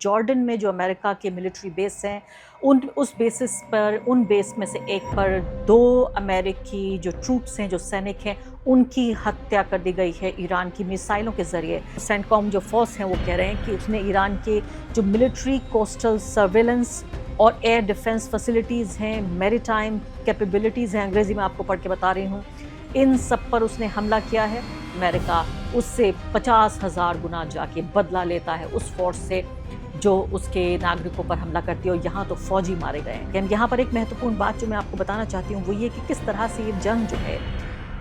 Jordan में जो America के मिलिट्री बेस हैं उन बेस में से एक पर 2 अमेरिकी जो ट्रूप्स हैं, जो सैनिक हैं, उनकी हत्या कर दी गई है ईरान की मिसाइलों के ज़रिए। सेंटकॉम जो फोर्स हैं वो कह रहे हैं कि उसने ईरान के जो मिलिट्री कोस्टल सर्वेलेंस और एयर डिफेंस फैसिलिटीज़ हैं, मैरीटाइम कैपेबिलिटीज़ हैं, अंग्रेज़ी में आपको पढ़ के बता रही हूँ, इन सब पर उसने हमला किया है। अमेरिका उससे 50,000 गुना जाके बदला लेता है उस फोर्स से जो उसके नागरिकों पर हमला करती है, और यहाँ तो फौजी मारे गए हैं। यहाँ पर एक महत्वपूर्ण बात जो मैं आपको बताना चाहती हूँ वो ये कि किस तरह से ये जंग जो है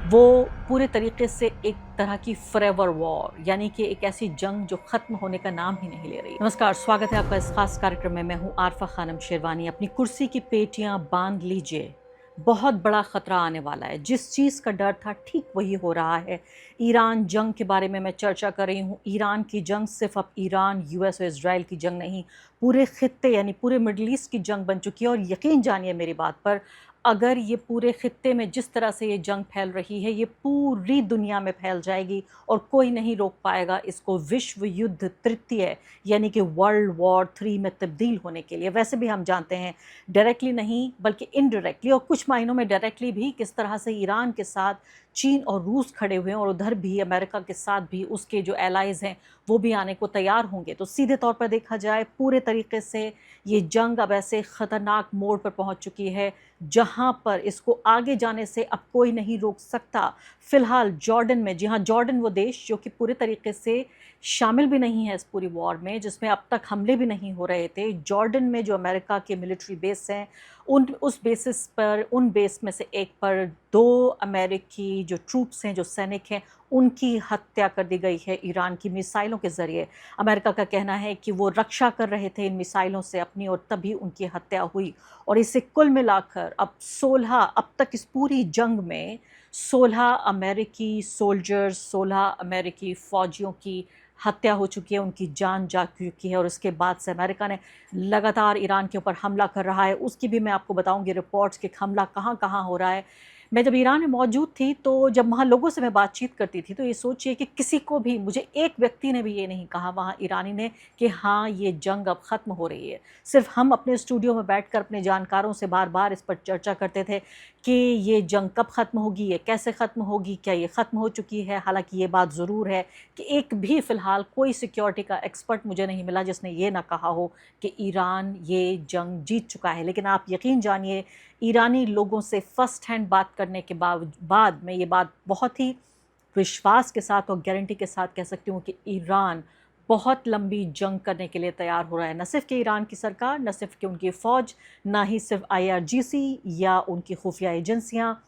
वो पूरे तरीके से एक तरह की फॉरएवर वॉर, यानी कि एक ऐसी जंग जो ख़त्म होने का नाम ही नहीं ले रही। नमस्कार, स्वागत है आपका इस खास कार्यक्रम में। मैं हूँ आरफा खानम शेरवानी। अपनी कुर्सी की पेटियाँ बांध लीजिए, बहुत बड़ा ख़तरा आने वाला है। जिस चीज़ का डर था ठीक वही हो रहा है। ईरान जंग के बारे में मैं चर्चा कर रही हूँ। ईरान की जंग सिर्फ अब ईरान, यूएस और इजराइल की जंग नहीं, पूरे खित्ते यानी पूरे मिडल ईस्ट की जंग बन चुकी है। और यकीन जानिए मेरी बात पर, अगर ये पूरे खित्ते में जिस तरह से ये जंग फैल रही है, ये पूरी दुनिया में फैल जाएगी और कोई नहीं रोक पाएगा इसको विश्व युद्ध तृतीय यानी कि वर्ल्ड वॉर 3 में तब्दील होने के लिए। वैसे भी हम जानते हैं डायरेक्टली नहीं बल्कि इनडायरेक्टली और कुछ मायनों में डायरेक्टली भी किस तरह से ईरान के साथ चीन और रूस खड़े हुए हैं, और उधर भी अमेरिका के साथ भी उसके जो एलाइज़ हैं वो भी आने को तैयार होंगे। तो सीधे तौर पर देखा जाए पूरे तरीके से ये जंग अब ऐसे ख़तरनाक मोड़ पर पहुंच चुकी है जहां पर इसको आगे जाने से अब कोई नहीं रोक सकता। फ़िलहाल जॉर्डन में, जी हाँ, जॉर्डन वो देश जो कि पूरे तरीके से शामिल भी नहीं है इस पूरी वॉर में, जिसमें अब तक हमले भी नहीं हो रहे थे। जॉर्डन में जो अमेरिका के मिलिट्री बेस हैं उन बेस में से एक पर 2 अमेरिकी जो ट्रूप्स हैं, जो सैनिक हैं, उनकी हत्या कर दी गई है ईरान की मिसाइलों के ज़रिए। अमेरिका का कहना है कि वो रक्षा कर रहे थे इन मिसाइलों से अपनी, और तभी उनकी हत्या हुई। और इसे कुल मिलाकर अब तक इस पूरी जंग में 16 अमेरिकी सोल्जर्स, 16 अमेरिकी फ़ौजियों की हत्या हो चुकी है, उनकी जान जा चुकी है। और उसके बाद से अमेरिका ने लगातार ईरान के ऊपर हमला कर रहा है। उसकी भी मैं आपको बताऊंगी रिपोर्ट्स कि हमला कहाँ कहाँ हो रहा है। मैं जब ईरान में मौजूद थी तो जब वहाँ लोगों से मैं बातचीत करती थी तो ये सोचिए कि किसी को भी, मुझे एक व्यक्ति ने भी ये नहीं कहा वहाँ ईरानी ने कि हाँ ये जंग अब ख़त्म हो रही है। सिर्फ हम अपने स्टूडियो में बैठकर अपने जानकारों से बार बार इस पर चर्चा करते थे कि ये जंग कब ख़त्म होगी, ये कैसे ख़त्म होगी, क्या ये ख़त्म हो चुकी है। हालांकि ये बात ज़रूर है कि एक भी फ़िलहाल कोई सिक्योरिटी का एक्सपर्ट मुझे नहीं मिला जिसने ये ना कहा हो कि ईरान ये जंग जीत चुका है। लेकिन आप यकीन जानिए, ईरानी लोगों से फ़र्स्ट हैंड बात करने के बाद मैं ये बात बहुत ही विश्वास के साथ और गारंटी के साथ कह सकती हूँ कि ईरान बहुत लंबी जंग करने के लिए तैयार हो रहा है। न सिर्फ कि ईरान की सरकार, न सिर्फ कि उनकी फ़ौज, ना ही सिर्फ IRGC या उनकी खुफिया एजेंसियाँ,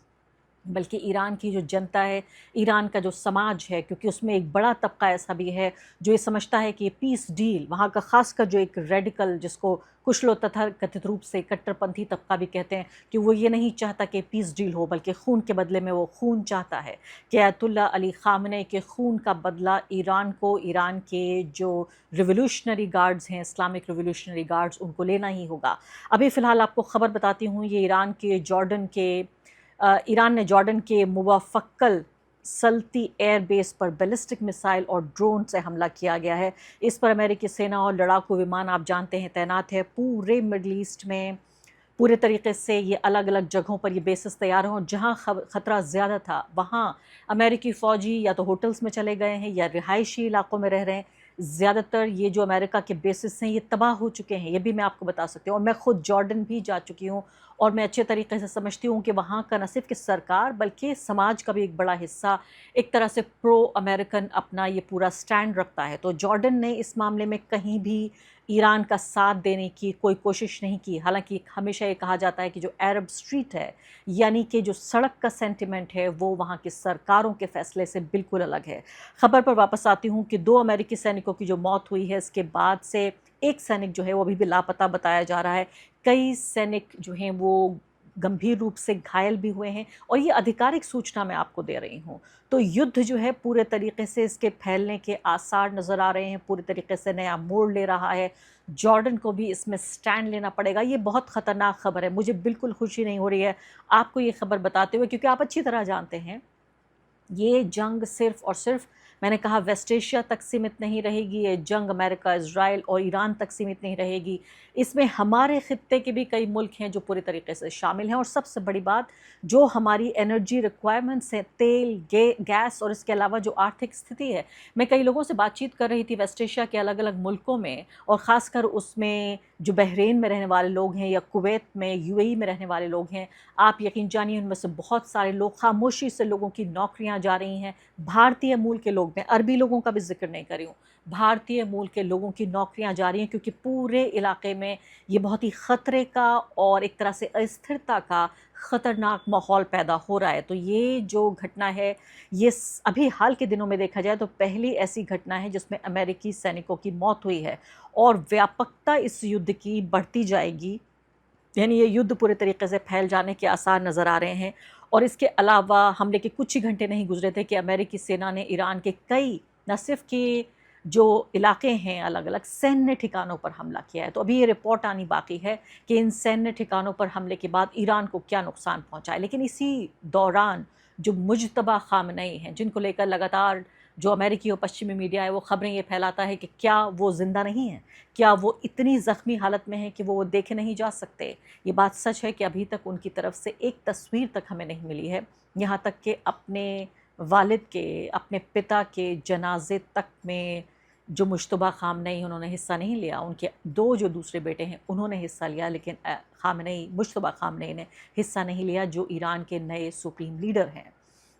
बल्कि ईरान की जो जनता है, ईरान का जो समाज है, क्योंकि उसमें एक बड़ा तबका ऐसा भी है जो ये समझता है कि ये पीस डील, वहाँ का ख़ासकर जो एक रेडिकल, जिसको कुछ लोग तथाकथित रूप से कट्टरपंथी तबका भी कहते हैं, कि वो ये नहीं चाहता कि पीस डील हो, बल्कि खून के बदले में वो खून चाहता है कि अयतुल्ला अली ख़ामनेई के खून का बदला ईरान को, ईरान के जो रिवोल्यूशनरी गार्ड्स हैं, इस्लामिक रिवोल्यूशनरी गार्ड्स, उनको लेना ही होगा। अभी फ़िलहाल आपको ख़बर बताती हूँ, ये ईरान ने जॉर्डन के मुवाफ़क्कल सल्ती एयर बेस पर बैलिस्टिक मिसाइल और ड्रोन से हमला किया गया है। इस पर अमेरिकी सेना और लड़ाकू विमान आप जानते हैं तैनात है। पूरे मिडल ईस्ट में पूरे तरीके से ये अलग अलग जगहों पर ये बेसिस तैयार हों। जहां ख़तरा ज़्यादा था वहां अमेरिकी फ़ौजी या तो होटल्स में चले गए हैं या रिहायशी इलाकों में रह रहे हैं। ज़्यादातर ये जो अमेरिका के बेसिस हैं ये तबाह हो चुके हैं, ये भी मैं आपको बता सकती हूँ। और मैं ख़ुद जॉर्डन भी जा चुकी हूँ और मैं अच्छे तरीके से समझती हूँ कि वहाँ का न सिर्फ कि सरकार बल्कि समाज का भी एक बड़ा हिस्सा एक तरह से प्रो अमेरिकन अपना ये पूरा स्टैंड रखता है। तो जॉर्डन ने इस मामले में कहीं भी ईरान का साथ देने की कोई कोशिश नहीं की। हालांकि हमेशा ये कहा जाता है कि जो अरब स्ट्रीट है, यानी कि जो सड़क का सेंटिमेंट है, वो वहाँ की सरकारों के फ़ैसले से बिल्कुल अलग है। ख़बर पर वापस आती हूँ कि 2 अमेरिकी सैनिकों की जो मौत हुई है, इसके बाद से एक सैनिक जो है वो अभी भी लापता बताया जा रहा है। कई सैनिक जो हैं वो गंभीर रूप से घायल भी हुए हैं, और ये आधिकारिक सूचना मैं आपको दे रही हूँ। तो युद्ध जो है पूरे तरीके से इसके फैलने के आसार नज़र आ रहे हैं, पूरे तरीके से नया मोड़ ले रहा है। जॉर्डन को भी इसमें स्टैंड लेना पड़ेगा। ये बहुत ख़तरनाक खबर है, मुझे बिल्कुल खुशी नहीं हो रही है आपको ये खबर बताते हुए, क्योंकि आप अच्छी तरह जानते हैं ये जंग सिर्फ और सिर्फ मैंने कहा वेस्ट एशिया तक सीमित नहीं रहेगी ये जंग, अमेरिका, इज़राइल और ईरान तक सीमित नहीं रहेगी। इसमें हमारे खित्ते के भी कई मुल्क हैं जो पूरी तरीके से शामिल हैं, और सबसे बड़ी बात, जो हमारी एनर्जी रिक्वायरमेंट्स हैं, तेल, गैस और इसके अलावा जो आर्थिक स्थिति है। मैं कई लोगों से बातचीत कर रही थी वेस्ट एशिया के अलग अलग मुल्कों में, और ख़ासकर उसमें जो बहरीन में रहने वाले लोग हैं या कुवैत में, यूएई में रहने वाले लोग हैं। आप यकीन जानिए उनमें से बहुत सारे लोग, खामोशी से लोगों की नौकरियां जा रही हैं। भारतीय मूल के लोग, मैं अरबी लोगों का भी जिक्र नहीं कर रही हूँ, भारतीय मूल के लोगों की नौकरियां जा रही हैं, क्योंकि पूरे इलाके में ये बहुत ही ख़तरे का और एक तरह से अस्थिरता का ख़तरनाक माहौल पैदा हो रहा है। तो ये जो घटना है, ये अभी हाल के दिनों में देखा जाए तो पहली ऐसी घटना है जिसमें अमेरिकी सैनिकों की मौत हुई है, और व्यापकता इस युद्ध की बढ़ती जाएगी। यानी ये युद्ध पूरे तरीके से फैल जाने के आसार नज़र आ रहे हैं। और इसके अलावा हमले के कुछ ही घंटे नहीं गुजरे थे कि अमेरिकी सेना ने ईरान के कई, न सिर्फ कि जो इलाके हैं अलग अलग, सैन्य ठिकानों पर हमला किया है। तो अभी ये रिपोर्ट आनी बाकी है कि इन सैन्य ठिकानों पर हमले के बाद ईरान को क्या नुकसान पहुंचा है। लेकिन इसी दौरान जो मुज्तबा खामनेई हैं, जिनको लेकर लगातार जो अमेरिकी और पश्चिमी मीडिया है वो खबरें ये फैलाता है कि क्या वो ज़िंदा नहीं हैं, क्या वो इतनी ज़ख्मी हालत में हैं कि वो देखे नहीं जा सकते। ये बात सच है कि अभी तक उनकी तरफ से एक तस्वीर तक हमें नहीं मिली है, यहाँ तक कि अपने वालिद के, अपने पिता के जनाजे तक में जो मुश्तबा खामनेई उन्होंने हिस्सा नहीं लिया। उनके दो जो दूसरे बेटे हैं उन्होंने हिस्सा लिया, लेकिन खामनेई, मुश्तबा खामनेई ने हिस्सा नहीं लिया, जो ईरान के नए सुप्रीम लीडर हैं।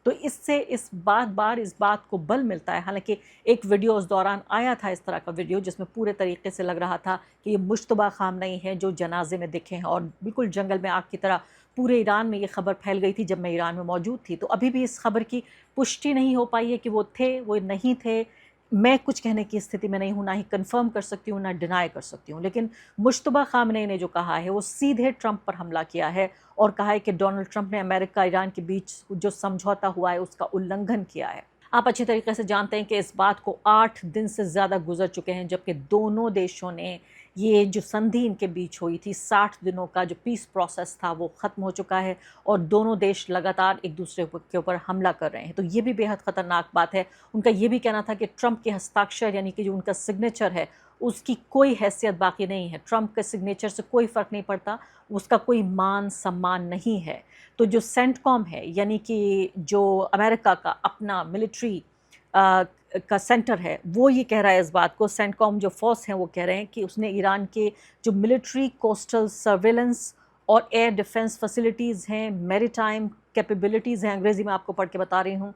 तो इससे इस बात को बल मिलता है। हालांकि एक वीडियो उस दौरान आया था, इस तरह का वीडियो, जिसमें पूरे तरीके से लग रहा था कि ये मुश्तबा खामनेई है जो जनाजे में दिखे हैं, और बिल्कुल जंगल में आग की तरह पूरे ईरान में ये खबर फैल गई थी जब मैं ईरान में मौजूद थी। तो अभी भी इस खबर की पुष्टि नहीं हो पाई है कि वो थे, वो नहीं थे। मैं कुछ कहने की स्थिति में नहीं हूँ, ना ही कंफर्म कर सकती हूँ, ना डिनाई कर सकती हूँ। लेकिन मुश्तबा खामनेई ने जो कहा है वो सीधे ट्रंप पर हमला किया है, और कहा है कि डोनाल्ड ट्रंप ने अमेरिका ईरान के बीच जो समझौता हुआ है उसका उल्लंघन किया है। आप अच्छी तरीके से जानते हैं कि इस बात को 8 दिन से ज़्यादा गुजर चुके हैं, जबकि दोनों देशों ने, ये जो संधि इनके बीच हुई थी, 60 दिनों का जो पीस प्रोसेस था वो ख़त्म हो चुका है, और दोनों देश लगातार एक दूसरे के ऊपर हमला कर रहे हैं। तो ये भी बेहद ख़तरनाक बात है। उनका ये भी कहना था कि ट्रंप के हस्ताक्षर, यानी कि जो उनका सिग्नेचर है, उसकी कोई हैसियत बाकी नहीं है। ट्रंप के सिग्नेचर से कोई फ़र्क नहीं पड़ता, उसका कोई मान सम्मान नहीं है। तो जो सेंटकॉम है, यानी कि जो अमेरिका का अपना मिलिट्री का सेंटर है, वो ये कह रहा है इस बात को, सेंटकॉम जो फोर्स हैं वो कह रहे हैं कि उसने ईरान के जो मिलिट्री कोस्टल सर्वेलेंस और एयर डिफेंस फैसिलिटीज़ हैं, मैरीटाइम कैपेबिलिटीज़ हैं, अंग्रेज़ी में आपको पढ़ के बता रही हूँ,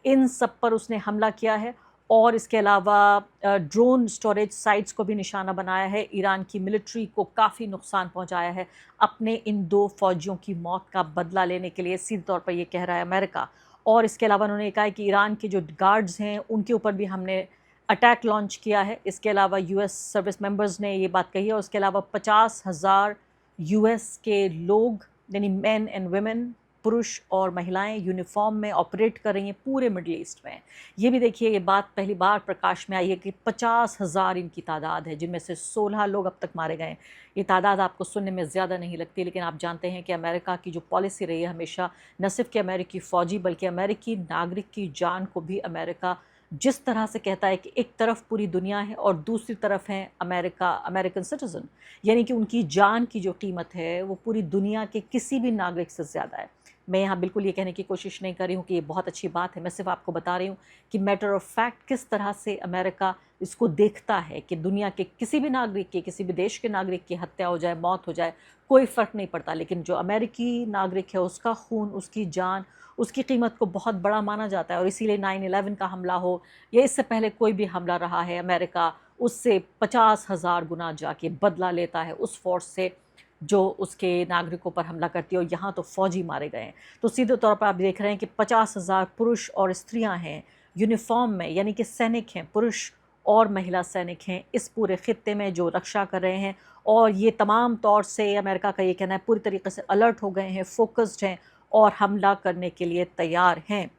इन सब पर उसने हमला किया है। और इसके अलावा ड्रोन स्टोरेज साइट्स को भी निशाना बनाया है। ईरान की मिलिट्री को काफ़ी नुकसान पहुंचाया है। अपने इन 2 फौजियों की मौत का बदला लेने के लिए सीधे तौर पर ये कह रहा है अमेरिका। और इसके अलावा उन्होंने कहा है कि ईरान के जो गार्ड्स हैं उनके ऊपर भी हमने अटैक लॉन्च किया है। इसके अलावा यूएस सर्विस मेंबर्स ने ये बात कही है, और इसके अलावा 50,000 यूएस के लोग, यानी मेन एंड वुमेन, पुरुष और महिलाएं यूनिफॉर्म में ऑपरेट कर रही हैं पूरे मिडल ईस्ट में। ये भी देखिए, ये बात पहली बार प्रकाश में आई है कि 50,000 इनकी तादाद है, जिनमें से 16 लोग अब तक मारे गए। ये तादाद आपको सुनने में ज़्यादा नहीं लगती, लेकिन आप जानते हैं कि अमेरिका की जो पॉलिसी रही है हमेशा, न सिर्फ कि अमेरिकी फ़ौजी बल्कि अमेरिकी नागरिक की जान को भी अमेरिका जिस तरह से कहता है कि एक तरफ पूरी दुनिया है और दूसरी तरफ है अमेरिकन सिटीज़न, यानी कि उनकी जान की जो कीमत है वो पूरी दुनिया के किसी भी नागरिक से ज़्यादा है। मैं यहाँ बिल्कुल ये कहने की कोशिश नहीं कर रही हूँ कि ये बहुत अच्छी बात है, मैं सिर्फ आपको बता रही हूँ कि मैटर ऑफ फैक्ट किस तरह से अमेरिका इसको देखता है कि दुनिया के किसी भी नागरिक की, किसी भी देश के नागरिक की हत्या हो जाए, मौत हो जाए, कोई फ़र्क नहीं पड़ता, लेकिन जो अमेरिकी नागरिक है उसका खून, उसकी जान, उसकी कीमत को बहुत बड़ा माना जाता है। और इसीलिए 9/11 का हमला हो या इससे पहले कोई भी हमला रहा है, अमेरिका उससे 50,000 गुना जाके बदला लेता है उस फोर्स से जो उसके नागरिकों पर हमला करती है। और यहाँ तो फ़ौजी मारे गए हैं। तो सीधे तौर पर आप देख रहे हैं कि 50,000 पुरुष और स्त्रियाँ हैं यूनिफॉर्म में, यानी कि सैनिक हैं, पुरुष और महिला सैनिक हैं इस पूरे ख़ित्ते में जो रक्षा कर रहे हैं। और ये तमाम तौर से अमेरिका का ये कहना है पूरी तरीके से अलर्ट हो गए हैं, फोकस्ड हैं और हमला करने के लिए तैयार हैं।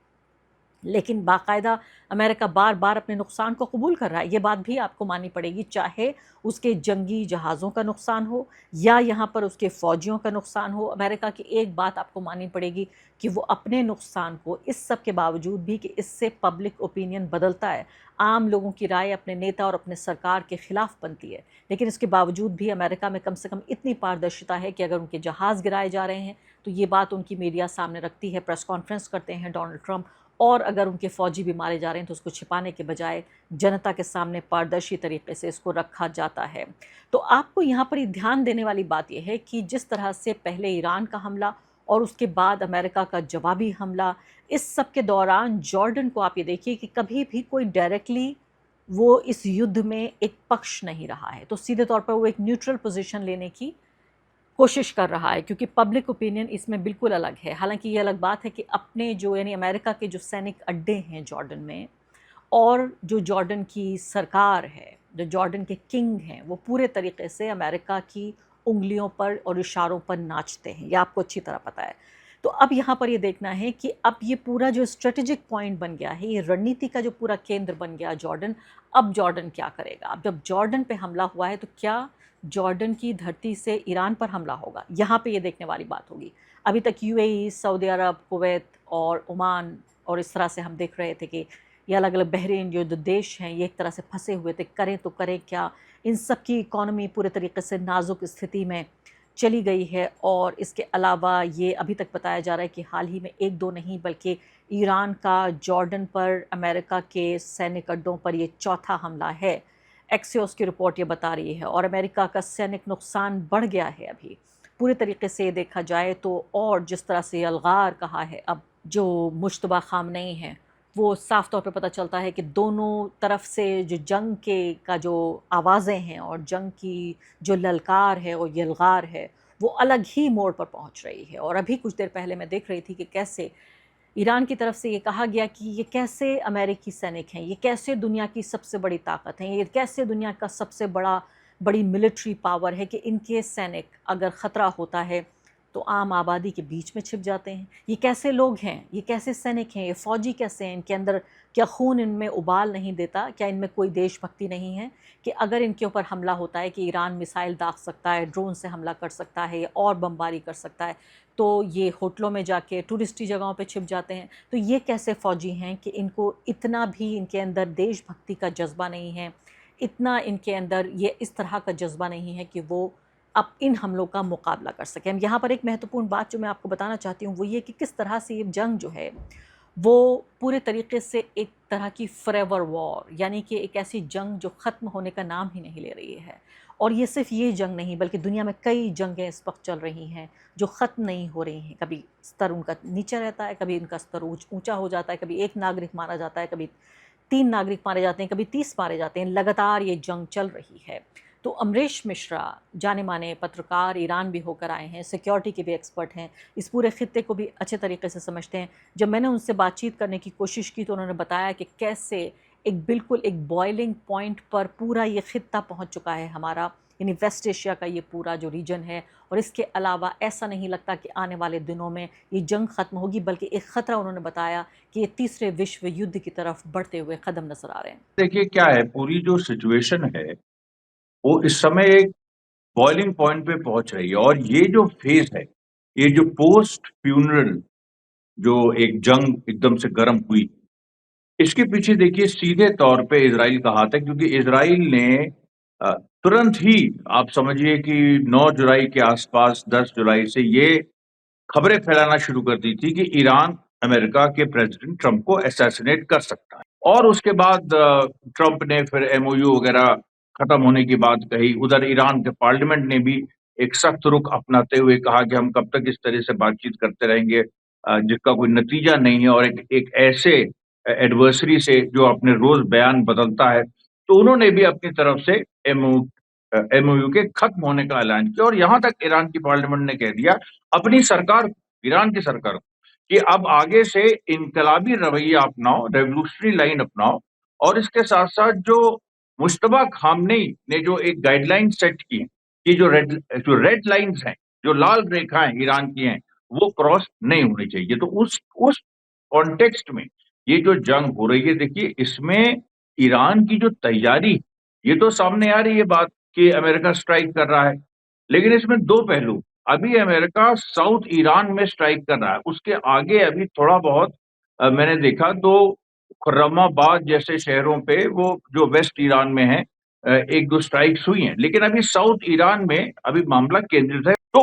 लेकिन बाकायदा अमेरिका बार बार अपने नुकसान को कबूल कर रहा है। ये बात भी आपको माननी पड़ेगी, चाहे उसके जंगी जहाज़ों का नुकसान हो या यहाँ पर उसके फ़ौजियों का नुकसान हो। अमेरिका की एक बात आपको माननी पड़ेगी कि वो अपने नुकसान को, इस सब के बावजूद भी कि इससे पब्लिक ओपिनियन बदलता है, आम लोगों की राय अपने नेता और अपने सरकार के खिलाफ बनती है, लेकिन इसके बावजूद भी अमेरिका में कम से कम इतनी पारदर्शिता है कि अगर उनके जहाज़ गिराए जा रहे हैं तो ये बात उनकी मीडिया सामने रखती है, प्रेस कॉन्फ्रेंस करते हैं डोनाल्ड ट्रंप, और अगर उनके फ़ौजी भी मारे जा रहे हैं तो उसको छिपाने के बजाय जनता के सामने पारदर्शी तरीके से इसको रखा जाता है। तो आपको यहाँ पर ये ध्यान देने वाली बात यह है कि जिस तरह से पहले ईरान का हमला और उसके बाद अमेरिका का जवाबी हमला, इस सब के दौरान जॉर्डन को आप ये देखिए कि कभी भी कोई डायरेक्टली वो इस युद्ध में एक पक्ष नहीं रहा है। तो सीधे तौर पर वो एक न्यूट्रल पोजीशन लेने की कोशिश कर रहा है, क्योंकि पब्लिक ओपिनियन इसमें बिल्कुल अलग है। हालांकि ये अलग बात है कि अपने जो यानी अमेरिका के जो सैनिक अड्डे हैं जॉर्डन में, और जो जॉर्डन की सरकार है, जो जॉर्डन के किंग हैं, वो पूरे तरीके से अमेरिका की उंगलियों पर और इशारों पर नाचते हैं, ये आपको अच्छी तरह पता है। तो अब यहाँ पर ये देखना है कि अब ये पूरा जो स्ट्रेटेजिक पॉइंट बन गया है, ये रणनीति का जो पूरा केंद्र बन गया जॉर्डन, अब जॉर्डन क्या करेगा? अब जब जॉर्डन पे हमला हुआ है तो क्या जॉर्डन की धरती से ईरान पर हमला होगा? यहाँ पे ये देखने वाली बात होगी। अभी तक यूएई, सऊदी अरब, कुवैत और ओमान और इस तरह से हम देख रहे थे कि ये अलग अलग बहरीन जो देश हैं ये एक तरह से फंसे हुए थे, करें तो करें क्या? इन सब की इकॉनमी पूरे तरीके से नाजुक स्थिति में चली गई है। और इसके अलावा ये अभी तक बताया जा रहा है कि हाल ही में एक दो नहीं बल्कि ईरान का जॉर्डन पर अमेरिका के सैनिक अड्डों पर ये चौथा हमला है। एक्सियोस की रिपोर्ट ये बता रही है, और अमेरिका का सैनिक नुकसान बढ़ गया है अभी पूरे तरीके से देखा जाए तो। और जिस तरह से अलगार कहा है अब जो मुश्तबा खामनेई हैं, वो साफ तौर पे पता चलता है कि दोनों तरफ से जो जंग के का जो आवाज़ें हैं और जंग की जो ललकार है और यलगार है, वो अलग ही मोड़ पर पहुंच रही है। और अभी कुछ देर पहले मैं देख रही थी कि कैसे ईरान की तरफ से ये कहा गया कि ये कैसे अमेरिकी सैनिक हैं, ये कैसे दुनिया की सबसे बड़ी ताकत हैं, ये कैसे दुनिया का सबसे बड़ी मिलिट्री पावर है कि इनके सैनिक अगर ख़तरा होता है तो आम आबादी के बीच में छिप जाते हैं। ये कैसे लोग हैं, ये कैसे सैनिक हैं, ये फ़ौजी कैसे हैं, इनके अंदर क्या खून इनमें उबाल नहीं देता, क्या इनमें कोई देशभक्ति नहीं है कि अगर इनके ऊपर हमला होता है कि ईरान मिसाइल दाग सकता है, ड्रोन से हमला कर सकता है और बमबारी कर सकता है, तो ये होटलों में जाके टूरिस्टी जगहों पे छिप जाते हैं। तो ये कैसे फ़ौजी हैं कि इनको इतना भी इनके अंदर देशभक्ति का जज्बा नहीं है, इतना इनके अंदर ये इस तरह का जज्बा नहीं है कि वो अब इन हमलों का मुकाबला कर सकें। हम यहाँ पर एक महत्वपूर्ण बात जो मैं आपको बताना चाहती हूँ वो ये कि किस तरह से ये जंग जो है वो पूरे तरीके से एक तरह की फॉरएवर वॉर, यानी कि एक ऐसी जंग जो ख़त्म होने का नाम ही नहीं ले रही है। और ये सिर्फ ये जंग नहीं बल्कि दुनिया में कई जंगें इस वक्त चल रही हैं जो ख़त्म नहीं हो रही हैं। कभी स्तर उनका नीचे रहता है, कभी उनका स्तर ऊंचा हो जाता है, कभी एक नागरिक मारा जाता है, कभी 3 नागरिक मारे जाते हैं, कभी 30 मारे जाते हैं। लगातार ये जंग चल रही है। तो अमरीश मिश्रा जाने माने पत्रकार, ईरान भी होकर आए हैं, सिक्योरिटी के भी एक्सपर्ट हैं, इस पूरे खित्ते को भी अच्छे तरीके से समझते हैं। जब मैंने उनसे बातचीत करने की कोशिश की तो उन्होंने बताया कि कैसे बिल्कुल एक बॉइलिंग पॉइंट पर पूरा ये खित्ता पहुंच चुका है हमारा, यानी वेस्ट एशिया का ये पूरा जो रीजन है। और इसके अलावा ऐसा नहीं लगता कि आने वाले दिनों में ये जंग ख़त्म होगी, बल्कि एक ख़तरा उन्होंने बताया कि ये तीसरे विश्व युद्ध की तरफ बढ़ते हुए कदम नज़र आ रहे हैं। देखिए क्या है, पूरी जो सिचुएशन है वो इस समय एक बॉइलिंग पॉइंट पे पहुंच रही है। और ये जो फेज है, ये जो पोस्ट फ्यूनरल जो एक जंग एकदम से गर्म हुई, इसके पीछे देखिए सीधे तौर पे इजराइल का हाथ है। क्योंकि इजराइल ने तुरंत ही, आप समझिए कि 9 जुलाई के आसपास, 10 जुलाई से ये खबरें फैलाना शुरू कर दी थी कि ईरान अमेरिका के प्रेसिडेंट ट्रंप को असैसिनेट कर सकता है। और उसके बाद ट्रंप ने फिर एमओयू वगैरह खत्म होने की बात कही। उधर ईरान के पार्लियामेंट ने भी एक सख्त रुख अपनाते हुए कहा कि हम कब तक इस तरह से बातचीत करते रहेंगे जिसका कोई नतीजा नहीं है, और एक ऐसे एडवर्सरी से जो अपने रोज बयान बदलता है। तो उन्होंने भी अपनी तरफ से एमओयू के खत्म होने का ऐलान किया। और यहां तक ईरान की पार्लियामेंट ने कह दिया अपनी सरकार, ईरान की सरकार को, कि अब आगे से इनकलाबी रवैया अपनाओ, रेवोल्यूशनरी लाइन अपनाओ। और इसके साथ साथ जो मुश्तबा खामनेई ने जो एक गाइडलाइन सेट की कि जो रेड लाइंस हैं, जो लाल रेखाएं ईरान की हैं, वो क्रॉस नहीं होनी चाहिए। तो उस कॉन्टेक्स्ट में ये जो जंग हो रही है, देखिए इसमें ईरान की जो तैयारी, ये तो सामने आ रही है बात कि अमेरिका स्ट्राइक कर रहा है, लेकिन इसमें दो पहलू। अभी अमेरिका साउथ ईरान में स्ट्राइक कर रहा है, उसके आगे अभी थोड़ा बहुत मैंने देखा तो खुर्रमाबाद जैसे शहरों पे वो जो वेस्ट ईरान में है एक दो स्ट्राइक्स हुई हैं, लेकिन अभी साउथ ईरान में अभी मामला केंद्रित है। तो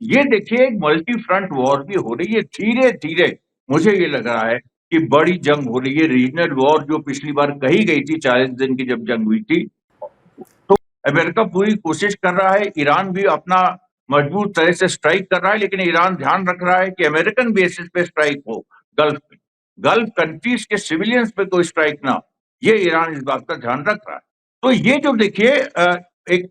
ये देखिए एक मल्टी फ्रंट वॉर भी हो रही है धीरे धीरे। मुझे ये लग रहा है कि बड़ी जंग हो रही है, रीजनल वॉर जो पिछली बार कही गई थी 40 दिन की जब जंग हुई थी, तो अमेरिका पूरी कोशिश कर रहा है, ईरान भी अपना मजबूत तरह से स्ट्राइक कर रहा है, लेकिन ईरान ध्यान रख रहा है कि अमेरिकन बेसिस पे स्ट्राइक हो गल्फ में, गल्फ कंट्रीज के सिविलियंस पे कोई स्ट्राइक ना हो, ये ईरान इस बात का ध्यान रख रहा है। तो ये जो देखिए एक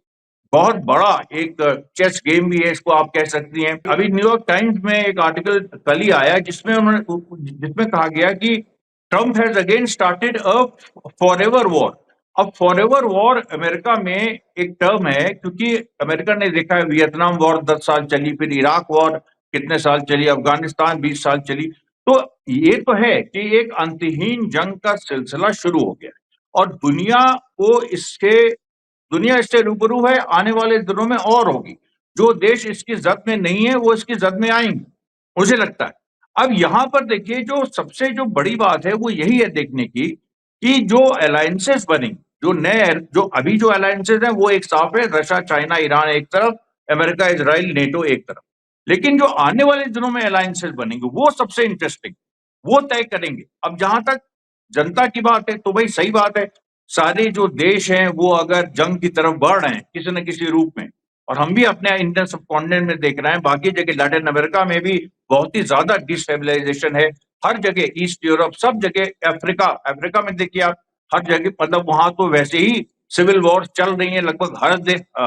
बहुत बड़ा एक चेस गेम भी है, इसको आप कह सकती हैं। अभी न्यूयॉर्क टाइम्स में एक आर्टिकल कल ही आया जिसमें कहा गया कि Trump has again started a forever war. अब फॉरएवर वॉर अमेरिका में एक टर्म है, क्योंकि अमेरिका ने देखा है वियतनाम वॉर 10 साल चली, फिर इराक वॉर कितने साल चली, अफगानिस्तान 20 साल चली। तो ये तो है कि एक अंतहीन जंग का सिलसिला शुरू हो गया और दुनिया इससे रूबरू है, आने वाले दिनों में और होगी। जो देश इसकी जद में नहीं है वो इसकी जद में आएंगे, मुझे लगता है। अब यहां पर देखिए जो सबसे जो बड़ी बात है वो यही है देखने की कि जो अलायंसेस बनेंगे, जो अभी जो अलायंसेस हैं वो एक साफ है, रशिया चाइना ईरान एक तरफ, अमेरिका इजराइल नेटो एक तरफ। लेकिन जो आने वाले दिनों में अलायंसेस बनेंगे वो सबसे इंटरेस्टिंग, वो तय करेंगे। अब जहां तक जनता की बात है तो भाई सही बात है, सारे जो देश हैं वो अगर जंग की तरफ बढ़ रहे हैं किसी न किसी रूप में, और हम भी अपने इंडियन सबकॉन्टिनेंट में देख रहे हैं, बाकी जगह लैटिन अमेरिका में भी बहुत ही ज्यादा डिस्टेबलाइजेशन है, हर जगह ईस्ट यूरोप सब जगह, अफ्रीका अफ्रीका में देखिए आप, हर जगह मतलब वहां तो वैसे ही सिविल वॉर चल रही है लगभग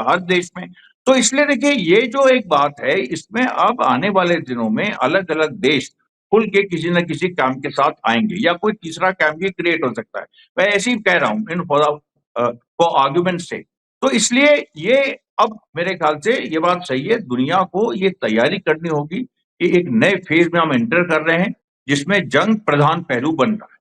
हर देश में। तो इसलिए देखिए ये जो एक बात है, इसमें अब आने वाले दिनों में अलग अलग देश खुल के किसी न किसी काम के साथ आएंगे, या कोई तीसरा काम भी क्रिएट हो सकता है। मैं ऐसे ही कह रहा हूं इन फॉर आर्ग्यूमेंट से। तो इसलिए ये अब मेरे ख्याल से ये बात सही है, दुनिया को ये तैयारी करनी होगी कि एक नए फेज में हम एंटर कर रहे हैं जिसमें जंग प्रधान पहलू बन रहा है।